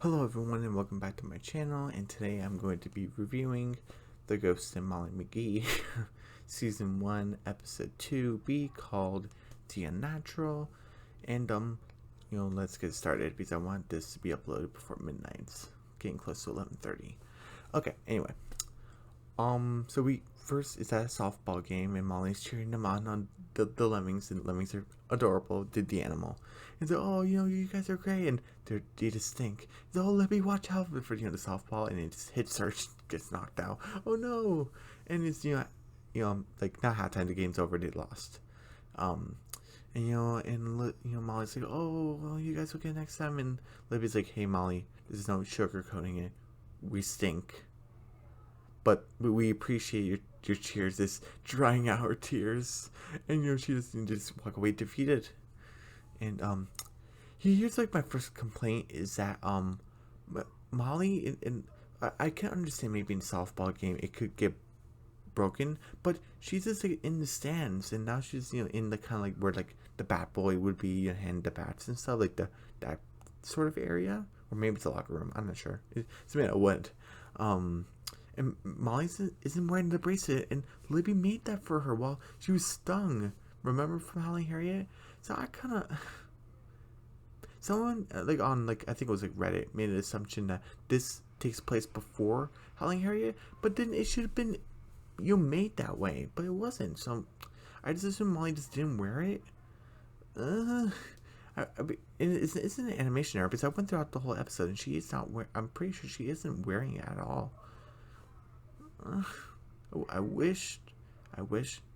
Hello everyone and welcome back to my channel, and today I'm going to be reviewing The Ghost and Molly McGee Season 1 Episode 2B called The Unnatural. And let's get started because I want this to be uploaded before midnight. It's getting close to 11:30. Okay, anyway. So we first is at a softball game and Molly's cheering them on the lemmings, and the lemmings are adorable, did the animal. And so, oh, you guys are great, and they just stink. So, oh, let me watch out for the softball, and it just hits her, she gets knocked out. Oh no! And it's like not halftime, the game's over, they lost. And Molly's like, oh, well, you guys will get next time, and Libby's like, hey Molly, there's no sugarcoating it, we stink. But we appreciate your cheers, this drying out our tears. And she just walk away defeated. And here's like my first complaint is that Molly, and I can understand maybe in a softball game it could get broken, but she's just like in the stands, and now she's in the kind of like where like the bat boy would be, hand the bats and stuff, like that sort of area, or maybe it's a locker room, I'm not sure. It's made of wood. And Molly isn't wearing the bracelet, and Libby made that for her while she was stung. Remember from Howling Harriet? So I kind of... Someone, like on, like, I think it was like Reddit, made an assumption that this takes place before Howling Harriet, but then it should have been, made that way, but it wasn't. So I just assume Molly just didn't wear it. It's an animation error because I went throughout the whole episode and she is not wearing. I'm pretty sure she isn't wearing it at all. I wish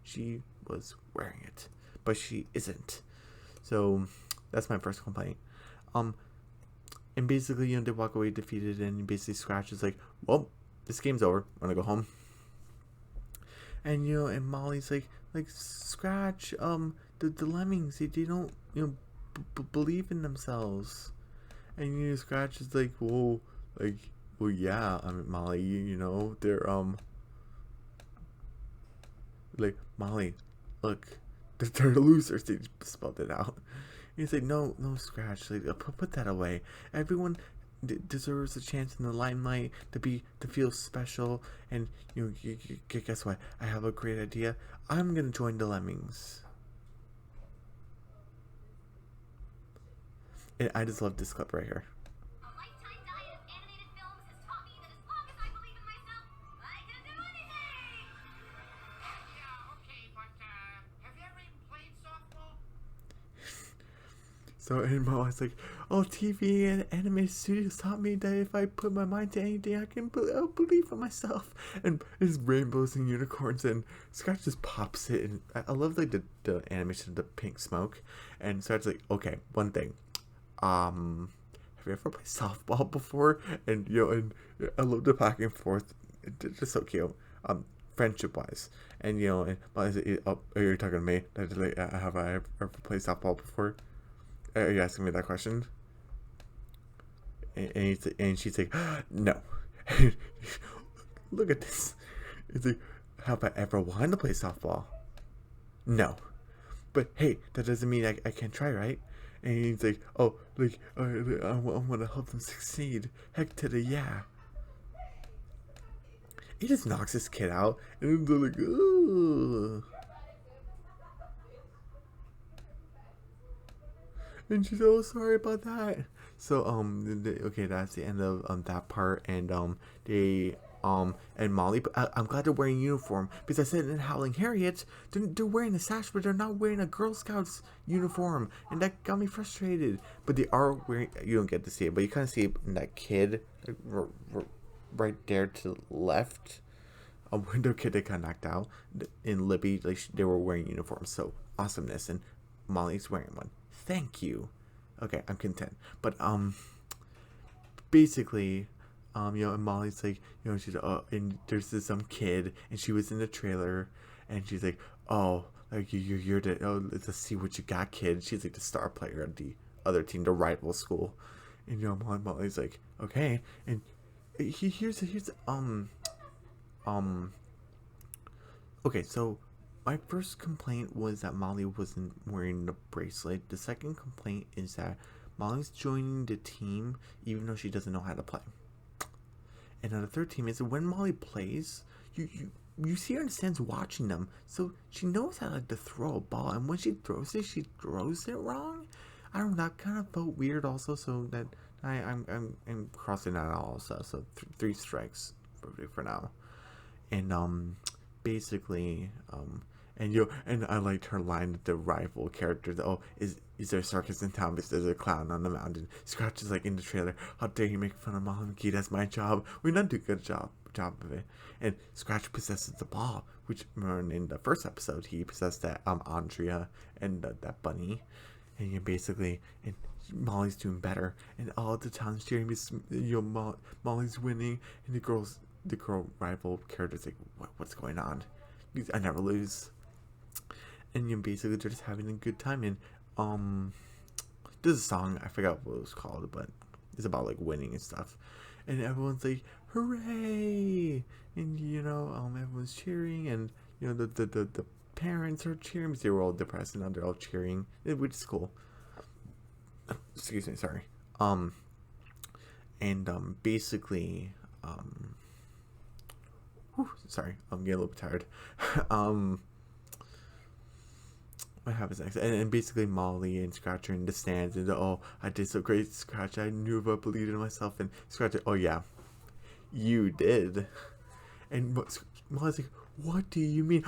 she was wearing it, but she isn't. So that's my first complaint. And basically, they walk away defeated, and basically Scratch is like, well, this game's over, I'm gonna go home. And and Molly's like Scratch, the lemmings, they don't believe in themselves. And Scratch is like, well, yeah, I mean, Molly, they're like, Molly, look, they're losers. They spelled it out. He's like, no, Scratch, like, put that away. Everyone deserves a chance in the limelight to feel special. And guess what? I have a great idea. I'm gonna join the lemmings. And I just love this clip right here. So, and Molly's like, oh, TV and animated studios taught me that if I put my mind to anything, I'll believe in myself. And it's rainbows and unicorns, and Scratch just pops it. And I love like the animation of the pink smoke. And Scratch's like, okay, one thing. Have you ever played softball before? And and I love the back and forth. It's just so cute. Friendship wise. And and Molly's like, oh, are you talking to me? Have I ever played softball before? Are you asking me that question? And she's like, no. Look at this. It's like, have I ever wanted to play softball? No. But hey, that doesn't mean I can't try, right? And he's like, oh, like, I want to help them succeed. Heck to the yeah. He just knocks this kid out, and they're like, ooh. And she's oh sorry about that. So okay, that's the end of that part. And they and Molly, but I'm glad they're wearing uniform because I said in Howling Harriet they're wearing a sash, but they're not wearing a Girl Scouts uniform, and that got me frustrated. But they are wearing. You don't get to see it, but you kind of see it in that kid right there to the left. A window kid that got knocked out. In Libby, like they were wearing uniforms, so awesomeness, and Molly's wearing one. Thank you. Okay, I'm content. But basically, and Molly's like, she's and there's this kid, and she was in the trailer, and she's like, oh, like you're the let's see what you got, kid. She's like the star player of the other team, the rival school, and Molly's like, okay, and here's okay, so my first complaint was that Molly wasn't wearing the bracelet. The second complaint is that Molly's joining the team even though she doesn't know how to play. And on the third team is when Molly plays, you see her in the stands watching them, so she knows how to throw a ball, and when she throws it wrong. I don't know, that kind of felt weird also, so that I'm crossing that out also. So 3 strikes for now. And basically and I liked her line with the rival characters. Oh, is there a circus in town because there's a clown on the mountain? Scratch is like in the trailer. How dare you make fun of Molly McGee? That's my job. We not do a good job of it. And Scratch possesses the ball, which in the first episode he possessed that Andrea and that bunny. And and Molly's doing better, and all the town's cheering because Molly's winning, and the girl rival character's like, what's going on? I never lose. And basically they're just having a good time. And there's a song, I forgot what it was called, but it's about like winning and stuff. And everyone's like, hooray! And everyone's cheering, and the parents are cheering because they were all depressed, and now they're all cheering, which is cool. Excuse me, sorry. Basically, sorry, I'm getting a little bit tired. What happens next? And basically Molly and Scratch are in the stands, and I did so great, Scratch. I knew I believed in myself. And Scratch, oh yeah, you did. And Molly's like, what do you mean?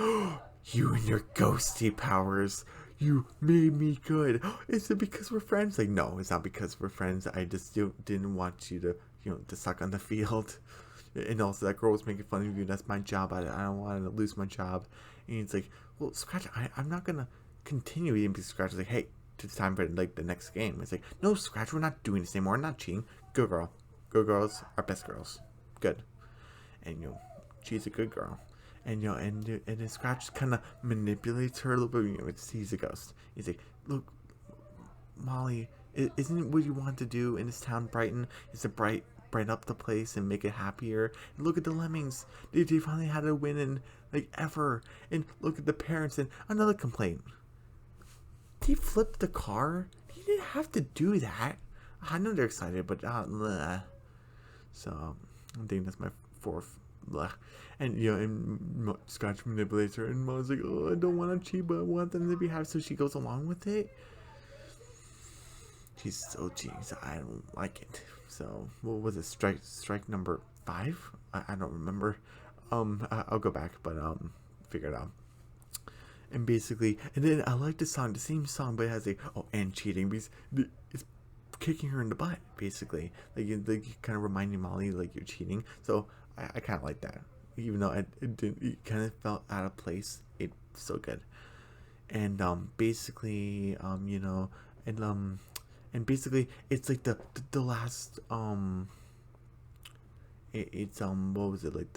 You and your ghosty powers. You made me good. Is it because we're friends? Like, no, it's not because we're friends. I just didn't want you to suck on the field. And also, that girl was making fun of you. That's my job. I don't want to lose my job. And it's like, well, Scratch, I'm not going to continue eating because Scratch is like, hey, it's time for like the next game. It's like, no, Scratch, we're not doing this anymore. We're not cheating. Good girl. Good girls are best girls. Good. And, she's a good girl. And and Scratch kind of manipulates her a little bit. He's a ghost. He's like, look, Molly, isn't it what you want to do in this town, Brighton? Is to brighten up the place and make it happier. And look at the lemmings. They finally had a win in like ever. And look at the parents. And another complaint. He flipped the car. He didn't have to do that. I know they're excited, but so I think that's my 4th. Blah. And and Scratch manipulates her, and Molly's like, oh, I don't want to cheat, but I want them to be happy, so she goes along with it. She's so cheating, so I don't like it. So what was it? Strike number 5? I don't remember. I'll go back, but figure it out. And basically, and then I like the same song, but it has and cheating, because it's kicking her in the butt, basically. Like kind of reminding Molly like you're cheating. So I kind of like that, even though it kind of felt out of place. It's so good. And basically, and basically it's like the last it's what was it, like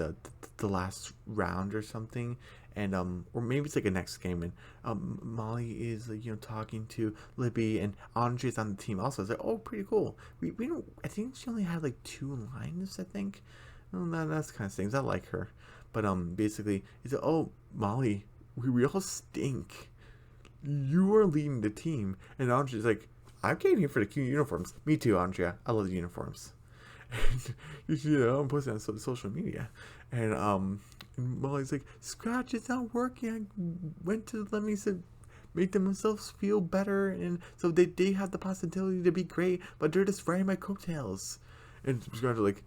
the last round or something. And or maybe it's like a next game, and Molly is like talking to Libby, and Andre's on the team also. It's like, oh, pretty cool. We don't, I think she only had like 2 lines, I think. That's kind of things. I like her, but basically it's like, oh, Molly, we all stink. You are leading the team. And Andrea's like, I came here for the cute uniforms. Me too, Andrea. I love the uniforms. And I'm posting on social media, and Molly's like, Scratch, it's not working. I went to let me make themselves feel better, and so they have the possibility to be great, but they're just riding my coattails. And Scratch is like,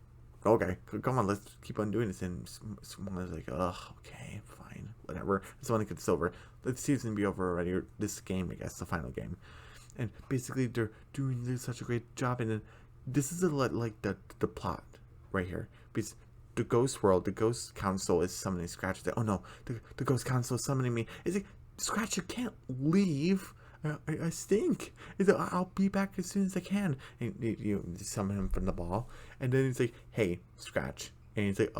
okay, come on, let's keep on doing this. And Molly's like, ugh, okay, fine, whatever. I just want to get this over. The season be over already, or this game, I guess, the final game. And basically, they're doing such a great job, and then this is the plot right here, because the ghost world, the ghost council is summoning Scratch. Oh no, the ghost council is summoning me. It's like, Scratch, you can't leave. I stink. He's like, I'll be back as soon as I can. And you summon him from the ball, and then he's like, hey, Scratch, and he's like,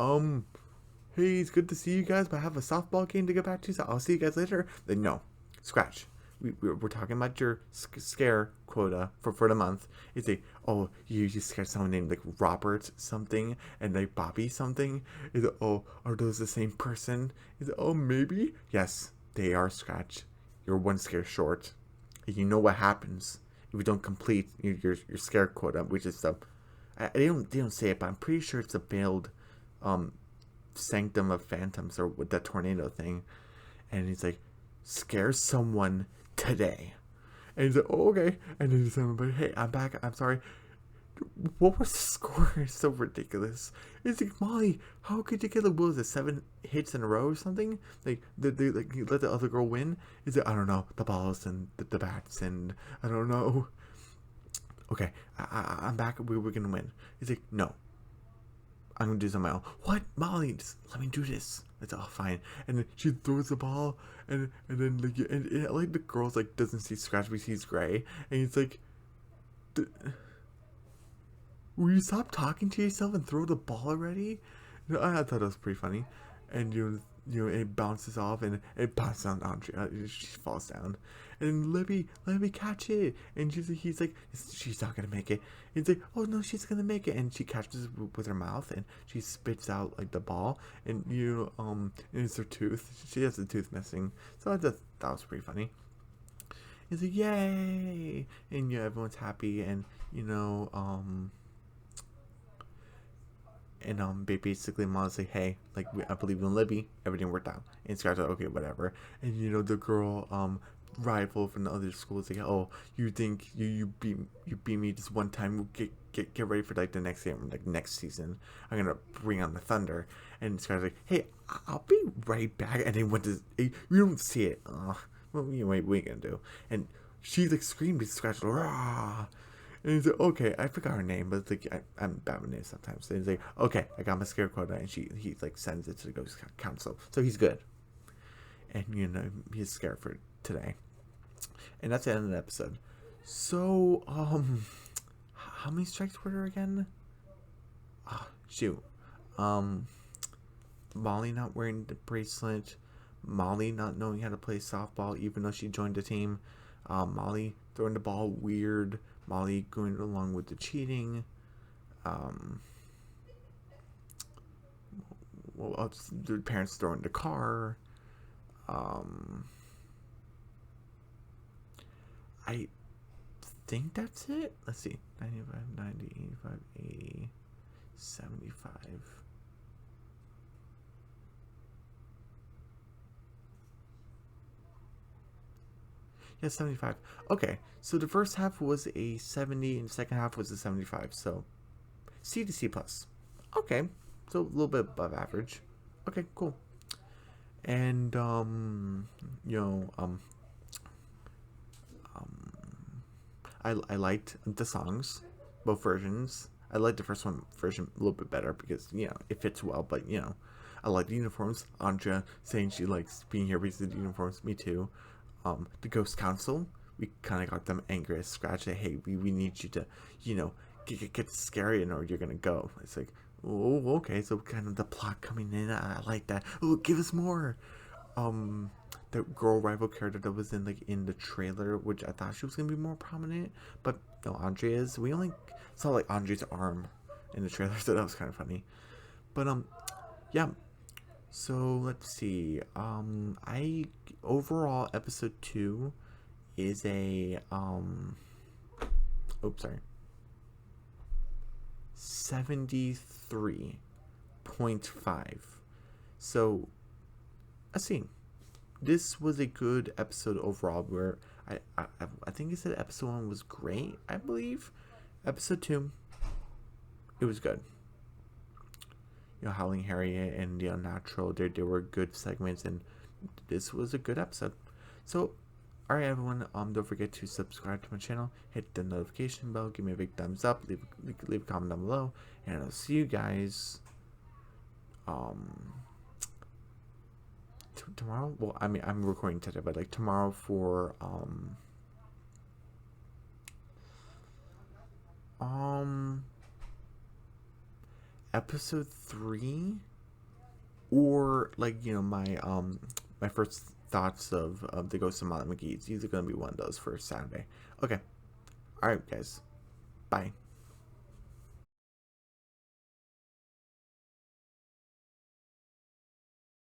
hey, it's good to see you guys, but I have a softball game to get back to, so I'll see you guys later. Then no, Scratch, we're talking about your scare quota for the month. It's like, oh, you scared someone named like Robert something and like Bobby something. Is it, oh, are those the same person? Is it, oh, maybe? Yes, they are, Scratch. You're 1 scare short. You know what happens if you don't complete your scare quota, which is they don't say it, but I'm pretty sure it's a failed Sanctum of Phantoms, or with that tornado thing. And he's like, scare someone today. And he's like, oh, okay. And then he's like, but hey, I'm back. I'm sorry. What was the score? It's so ridiculous. It's like, Molly, how could you get what was it, 7 hits in a row or something? Like, like you let the other girl win? Is it, I don't know, the balls and the bats and I don't know. Okay, I'm back. We're gonna win. He's like, no, I'm gonna do this on my own. What, Molly? Just let me do this. It's all fine. And then she throws the ball, and then like like the girl's like doesn't see Scratch, but sees Gray, and he's like, will you stop talking to yourself and throw the ball already? I thought that was pretty funny. And you know it bounces off and it bounces on Andrea. She falls down, and Libby, let me catch it. And he's like, she's not gonna make it. He's like, oh no, she's gonna make it. And she catches it with her mouth and she spits out like the ball. And and it's her tooth. She has the tooth missing. So that was pretty funny. He's like, yay! And everyone's happy. And and basically Molly's like, hey, like I believe in Libby, everything worked out. And Scar's like, okay, whatever. And the girl rival from the other school is like, oh, you think you beat me this one time? Get ready for like the next game, like next season. I'm gonna bring on the thunder. And Scar's like, hey, I'll be right back. And then you don't see it. Well, what are you gonna do? And she like screamed at Scratch, rah! And he's like, okay, I forgot her name, but it's like I'm bad with names sometimes. So he's like, okay, I got my scare quota, and he like sends it to the Ghost Council, so he's good. And he's scared for today, and that's the end of the episode. So how many strikes were there again? Shoot, Molly not wearing the bracelet, Molly not knowing how to play softball even though she joined the team, Molly throwing the ball weird. Molly going along with the cheating. The parents throwing the car. I think that's it. Let's see. 95, 90, 85, 80, 75. Yeah, 75. Okay, so the first half was a 70 and the second half was a 75. So C to C plus. Okay, so a little bit above average. Okay, cool. And I liked the songs, both versions. I liked the first one version a little bit better because it fits well. But I like the uniforms. Andrea saying she likes being here because of the uniforms. Me too. The Ghost Council, we kind of got them angry as Scratch. That, hey, we need you to, get scary or you're gonna go. It's like, oh, okay, so kind of the plot coming in. I like that. Oh, give us more. The girl rival character that was in the trailer, which I thought she was gonna be more prominent, but no, Andrea's. We only saw like Andrea's arm in the trailer, so that was kind of funny. But yeah. So let's see. I overall episode 2 is a 73.5. So let's see. This was a good episode overall. Where I think I said episode 1 was great. I believe episode 2, it was good. Howling Harriet and the Unnatural, they were good segments, and this was a good episode. So, alright everyone, don't forget to subscribe to my channel, hit the notification bell, give me a big thumbs up, leave a comment down below, and I'll see you guys tomorrow. Well, I mean, I'm recording today, but like tomorrow for episode 3, or like my first thoughts of the Ghost of Molly McGee. It's either gonna be one of those for Saturday. Okay, all right guys, bye.